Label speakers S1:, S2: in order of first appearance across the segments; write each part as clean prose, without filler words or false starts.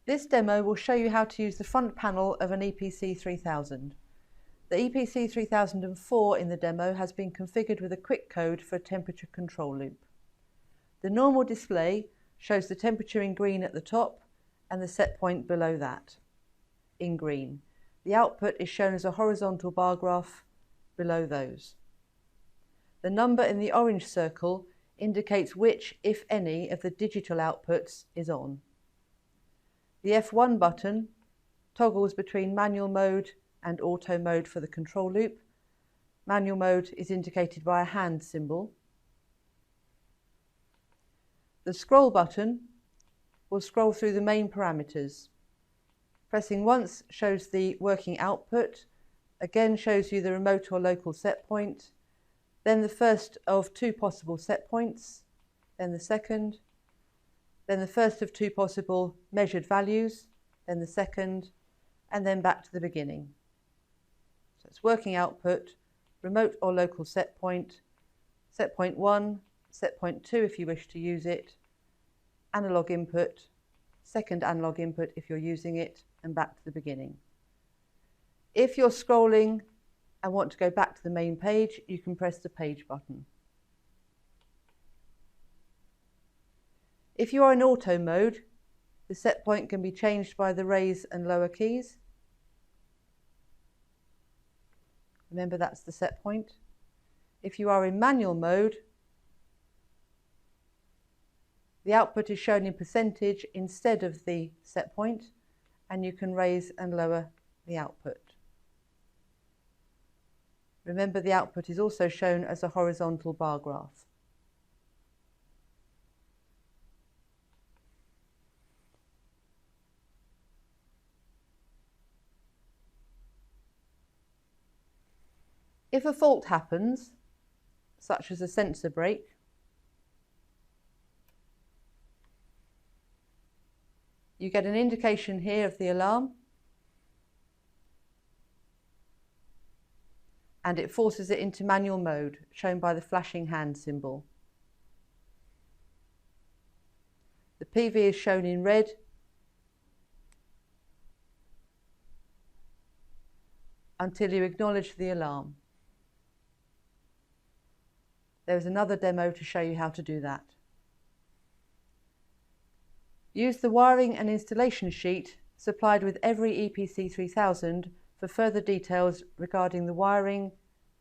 S1: This demo will show you how to use the front panel of an EPC3000. The EPC3004 in the demo has been configured with a quick code for a temperature control loop. The normal display shows the temperature in green at the top and the set point below that in green. The output is shown as a horizontal bar graph below those. The number in the orange circle indicates which, if any, of the digital outputs is on. The F1 button toggles between manual mode and auto mode for the control loop. Manual mode is indicated by a hand symbol. The scroll button will scroll through the main parameters. Pressing once shows the working output, again shows you the remote or local set point, then the first of two possible set points, then the second, then the first of two possible measured values, then the second, and then back to the beginning. So it's working output, remote or local set point 1, set point 2 if you wish to use it, analog input, second analog input if you're using it, and back to the beginning. If you're scrolling and want to go back to the main page, you can press the page button. If you are in auto mode, the set point can be changed by the raise and lower keys. Remember, that's the set point. If you are in manual mode, the output is shown in percentage instead of the set point, and you can raise and lower the output. Remember, the output is also shown as a horizontal bar graph. If a fault happens, such as a sensor break, you get an indication here of the alarm, and it forces it into manual mode, shown by the flashing hand symbol. The PV is shown in red, until you acknowledge the alarm. There is another demo to show you how to do that. Use the wiring and installation sheet supplied with every EPC3000 for further details regarding the wiring,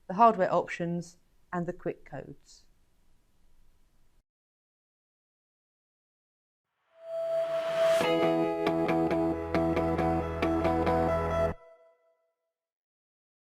S1: the hardware options, and the quick codes.